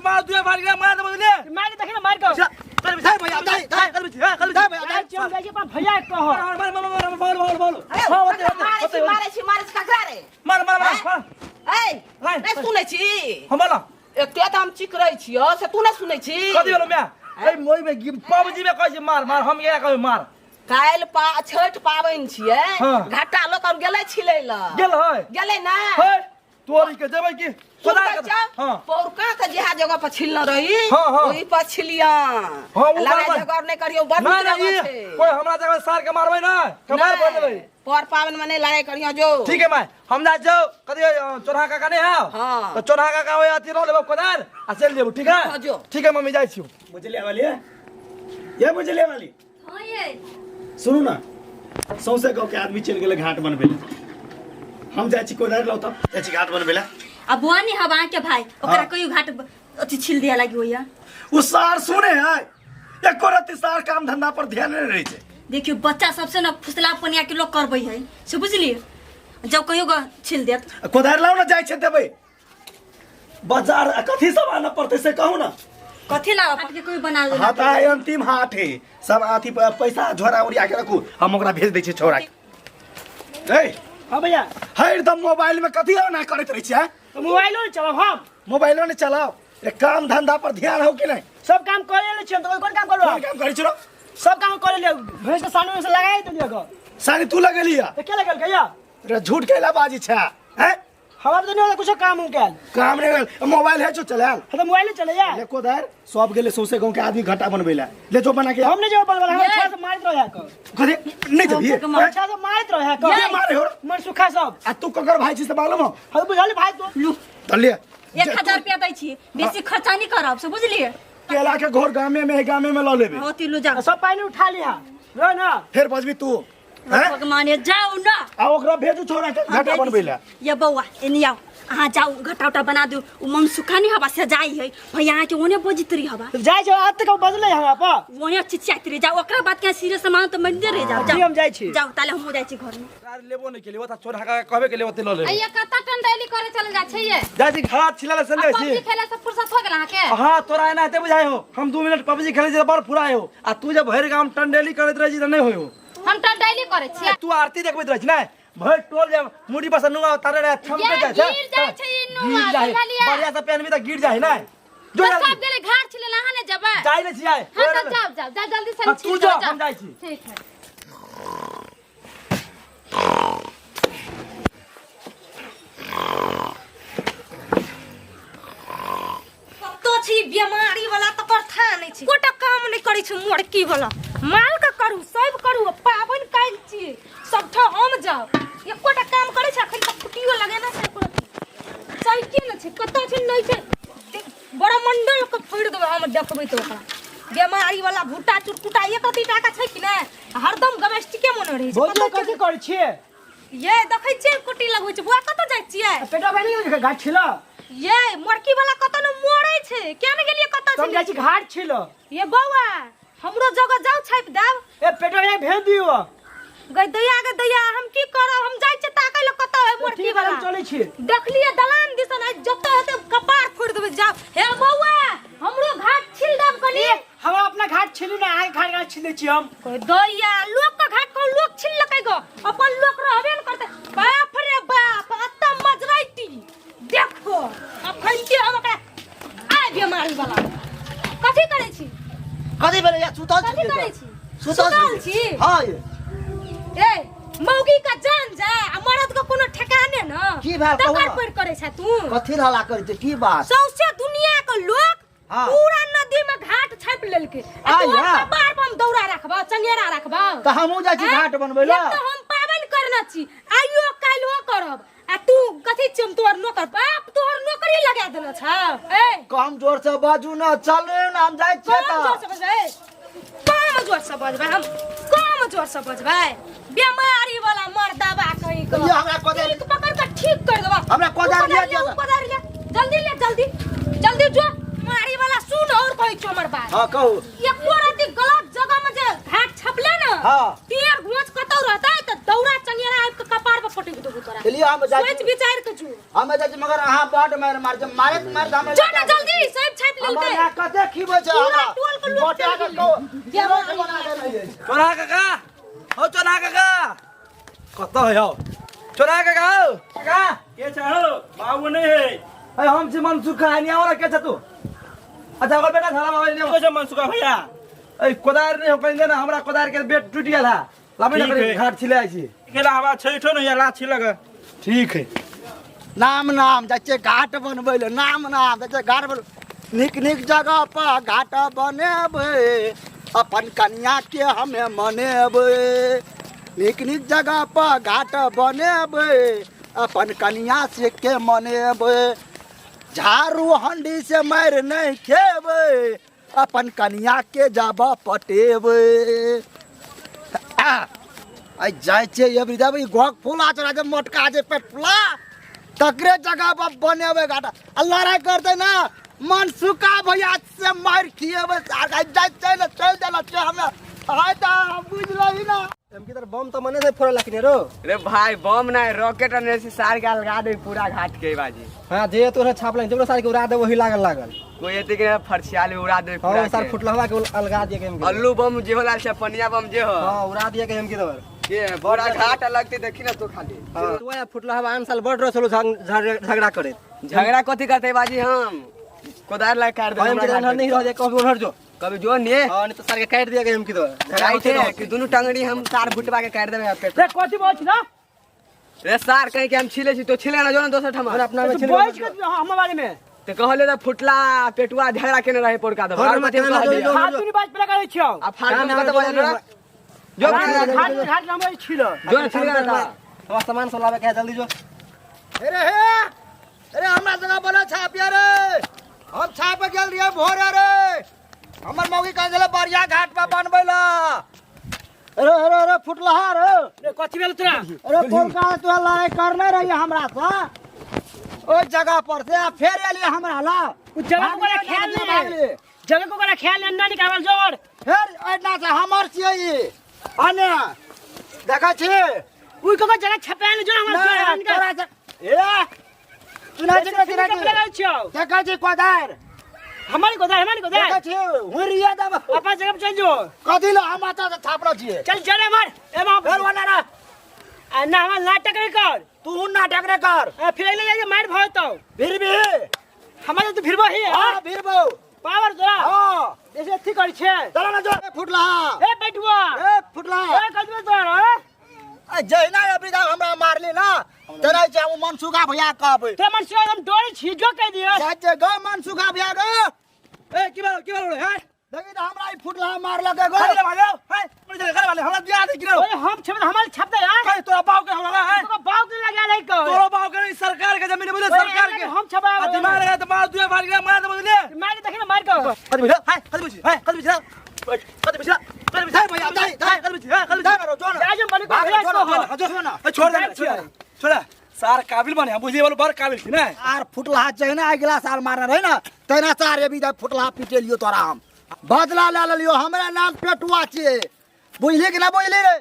मार दुए मार गया मार मुझे मार के देखना मार को कर बिछाए भैया दे कर बिछाए कर बिछाए भैया चल जाके पर भैया कहो बोल हां मारे ककरा रे मार ए नहीं सुनै छी हम बोला एकते त हम चिकरै छियो से तू नहीं सुनै छी कथि बोलो मैं ए मोई में पबजी में कहै मार मार हम ये कहै मार काल छठ पाबन छियै घाटा लोक हम गेलै छिलै ल गेलै ना तोरी के देबै की खुदा हां पौरका के जेहा जगह पर छिलना रही ओही पर छिलिया लगे जगह नहीं करियो बड़ जगह छै कोई हमरा जगह सार के मारबै ना कमार कर देबै पर पावन में नहीं लड़ाई करियो जो ठीक है मैं हम जा जाओ कदी चोरहा काका नहीं है तो चोरहा काका होय अति रो लेबो कोदार आ चल लेबो ठीक है ठीक है मम्मी जाई छी मुझे ले वाली है ये मुझे ले वाली हां ये सुनो ना सौसे गांव के आदमी चल गेले घाट बनबे हम जाय छी कोदार लौ त जाय छी घाट बनबे अब बुआनी हवा के भाई ओकरा कोई घाट अथी छिल दिया लगी होया उ सार सुने है एको रति सार काम धंधा पर ध्यान नहीं रही छे देखियो बच्चा सबसे न फुसला पनिया के लोग करबै है से बुझलिए जब कहियो छिल देत कोदार लाओ ना जाय छे देबै बाजार कथि सब आना पड़ते से कहू ना कथि ला हाट के कोई बना दे हां त अंतिम हाट है सब अथी पैसा झोरा उड़िया के रखू हम ओकरा भेज दै छी छोरा ए हां भैया हरदम मोबाइल में कथि ना करत रही छे तो मोबाइलो नहीं चलाओ हम मोबाइलो नहीं चलाओ ए काम धंधा पर ध्यान हो कि नहीं सब काम करे ले छियन तो कोन काम करबो काम करै छरो सब काम करे ले भैंस के सामने से लगाई तो दिया को सानी तू लगलिया तो क्या लगल भैया रे झूठ केला बाजी छा हैं हमार तो नहीं कुछ काम हम केल काम नहीं गल मोबाइल है जो चलाल तो मोबाइल चले या ले कोदार सब गेले सौसे गांव के आदमी घाटा बनबेला ले जो बना के हम नहीं जो बनबला हम अच्छा से मारत रह को कथि नहीं जबिए अच्छा से मारत रह को ये मारे हो मन सुखा सब आ तू ककर भाई जी से मालूम हो हम बुझल भाई तो लू तले 1000 रुपया दै छी बेसी खर्चा नहीं करब से बुझलिए केला के घर गामे में ल लेबे होती लो जा सब पानी उठा लिया रो ना फिर बजबी तू हैं भगवान ये जाओ ना आ ओकरा भेजू छोरा के घाटा बनबेला ये बौआ एनी आओ अहाँ जाओ घटा उटा बना दो मन सुखा नहीं हवा से जाई है भैया के ओने बजितरी हवा जाय जो आज तक बजले हमरा पर ओने चिचियात रह जाओ ओकरा बात के सीरियस सामान तो मंदिर रह जाओ जी हम जाय छी जाओ ताले हम जाय छी घर में कार लेबो नहीं के लेबो त चोरहा काका कहबे के लेबो त ल ले अइया कता टन डेली करे चल जा छै ये जाय छी घाट छिला से ले छी पबजी खेले से फुर्सत हो गेल हां के हां तोरा एना ते बुझाय हो हम 2 मिनट पबजी खेले छी बड़ फुराय हो आ तू जब भर काम टंडेली करत रही त नहीं होयो हम टन डेली करे छी तू आरती देखबैत रही ना भर टोल जब मुड़ी पर नुआ तारे रे थमके जाय छै गिर जाय छै गिर जाय बढ़िया से पहनबी त गिर जाय ना जो सब गेले घाट छिले लहा ने जबे जाय ने छी आय हां तो जाओ जल्दी से तू जो हम जाय छी ठीक है तो छी बीमारी वाला त करथा नहीं छी कोटा काम नहीं करै छी मोड़की वाला माल का करू सब करू पावन काल छी सब ठ हम जाओ एकोटा काम करे छ अखन तक फुटियो लगेना छै पूरा साइकिल न छै कत छै नहीं छै बड़ा मंडल के फोड़ देबे हम देखबै तो ओकरा बीमारी वाला भुट्टा चुटकुटा एक रति टाका छै कि नै हरदम गमेस्टिके मन रहै छै बोल कथि करै छियै ये देखै छियै कुटी लगबै छै बुआ कत जाइ छियै पेटा बनी घाट छिला ये मोरकी वाला कत न मोड़ै छै क्या न गेलिए कत तुम जाय छी घाट छिलो ये बौआ हमरो जगह जाऊ छाप देब ए पेटा भेज दियो गई दैया हम की करब हम जाय छ ताकै ल कत है मोरकी वाला चलै छी देखलिए दलान दिसन आज जत हेते कपार फोड़ देबै जाओ हे बौआ हमरो घाट छिल देब कनी हम अपना घाट छिली ना आइ घाट छिले छी हम दैया लोक का घाट को लोक छिल लकै गो अपन लोक रहबे न करते बाप रे बाप अत्ता मजराइती देखो अखन के हम का आइ बीमारी वाला कथि करै छी कथि भेलै या सुतल कथि करै छी सुतल छी हां ए मौगी का जान जा आ मरद को कोनो ठिकाने न की भेल कहू तकर पर करे छ तू कथि हल्ला करै छै की बात सौसे दुनिया के लोग पूरा नदी में घाट छाप लेलके आ तू बार बम दौड़ा रखबा चंगेरा रखबा त हमहु जा छी घाट बनबै ला त हम पावन करना छी आइयो काल्हो करब आ तू कथि चम तोर नौकर बाप तोर नौकरी लगा देला छ ए कम जोर से बाजू ना चले ना हम जाय छी कम जोर से बजबै कम जोर से बजबै हम कम जोर से बजबै बीमारी वाला मर्दाबा कहीं को ये हमरा कोदार पकड़ के ठीक कर देबा हमरा कोदार ले कोदार ले जल्दी जो मारी वाला सुन और कहै छ हमर बात हां कहू ये कोराती गलत जगह में जे घाट छपले न हां तीर घोंच कतौ रहता है त दौड़ा चंगेरा आब के कपार पर पटक देबो तोरा चलिए हम जाय सोच विचार के जो हमें जाय छी मगर अहाँ बाट मार मारे हम जो ना जल्दी सब छाप लेलकै हमरा कते खीबे छै हमरा टोल के लोग गोटा के को बना दे रही चोरा काका हो चोरा काका कत हो चोरा काका हो काका के छ हो बाबू नहीं है ए हम से मन सुखा है नहीं के छ तू अच्छा ओकर बेटा थाला बाबा नहीं को छ मनसुखा भैया ए कोदार नहीं हो कहीं ना हमरा कोदार के बेट टूट गया था लामे ना घाट छिले आई छी केला हवा छैठो न या लाछी लग ठीक है नाम जाय छै घाट बनबै ले नाम जाय छै घाट बन निक जगह पर घाट बनेबै अपन कन्या के हमें मनेबै निक जगह पर घाट बनेबै अपन कन्या से के मनेबै झाड़ू हंडी से मार नहीं खेबै अपन कन्या के जाबा पटेबै आ जाय छै एबरी जब घोक फूला चढ़ा जे मोटका जे पेटला तकरे जगह पर बनेबै घाटा लड़ाई करते ना मन सुखा भैया से मार खिएबै जाय छै ना चल देला छै हमें आय त बुझलही ना हम की तरह बम तो मने से फोड़ लखने रो रे भाई बम ना रॉकेट ने से सार के लगा दे पूरा घाट के बाजी हां जे तोरा छाप लाइन जो सार के उड़ा दे वही लागल कोई एते के फरसियाल उड़ा दे पूरा हां सार फुटलवा के अलगा दिए के हम अल्लू बम जे होला से पनिया बम जे हो हां उड़ा दिए के हम की दवर के पूरा घाट लगते देखी ना तो खाली तू या फुटलवा आन साल बढ़ रहो झगड़ा करे झगड़ा कथी करते बाजी हम कोदार ला काट दे हम के नहीं रह जाए कभी उधर जो कभी जो ने हां नहीं तो सार के काट दिया के हम की दवर राइट है कि दोनों टंगड़ी हम सार फुटवा के काट देबे आपके रे कोठी बोल छी ना रे सार कहीं के हम छिले छी तो छिले ना जो ना दोसर ठमा अपना में बोल के हम बारे में तो कहले त फुटला पेटुआ झगड़ा केने रहे पोड़का दे और मत हाथ नहीं बात पे करे छियो आ फाड़ में तो बोल जो घाट नंबर छिलो जो छिले ना हमारा सामान सब लावे के जल्दी जो अरे हमरा जगह बोला छापिया रे हम छाप गेल रिए भोर रे हमर मौगी कह गेले बरिया घाट पर बनबैला अरे फुटलहा रे कथी भेल तोरा अरे पोरका तो लड़ाई करने रही हमरा से ओइ जगह पर से फेर एलिए हमरा ला उस जगह को ख्याल नहीं जगह को ख्याल अंडा निकाल जोड़ फेर एना से हमर छियै ई अने देखा छी उई को जगह छपाएल जो हमर ए सुना छी देखा छी कोदार हमारी गोदार देखा छी हुरिया दब अपन जगह पे चल जो कथी ला हम आता थापला छियै चल चले मार ए मां फेर वाला रे ना हम नाटक नहीं कर तू नाटक रे कर फिर ले जाके मार भाव तो फिर भी हमारे तो फिरबो ही हां फिर बो पावर तोरा हां ऐसे ठीक कर छे चला ना जो फुटला ए बैठुआ ए फुटला ए कदम तोरा ए जइना अभी तक हमरा मारली ना तेरा जे हम मन सुखा भैया कहबै ते मन से हम डोरी छी जो कह दियो जाते गो मन सुखा भैया गो ए की बालो है देखि त हमरा ई फुटला मार लगे गो करे भालो है मुझे करे वाले हमरा दिया दे किरो ओए हम छब हमारे छप दे यार कहीं तोरा बाव के हमरा है तो बाव के लगा नहीं कर तोरा बाव के सरकार के जमीन बोले सरकार के हम छबा दिमाग लगा तो मार दुए फाड़ के मार दे बोले मार के देख ना मार कर कद बिछा है कद बिछा भैया दे कद बिछा कद बिछा करो जो ना आज हम बने को जो ना छोड़ दे छोड़ा सार काबिल बने बुझे वाला बार काबिल थी ना आर फुटला चाहिए ना अगला साल मारना रहे ना तेना सार अभी तक फुटला पीटे लियो तोरा हम बदला ले लियो हमरा नाम पेटुआ छिए बुझली कि ना बुझली रे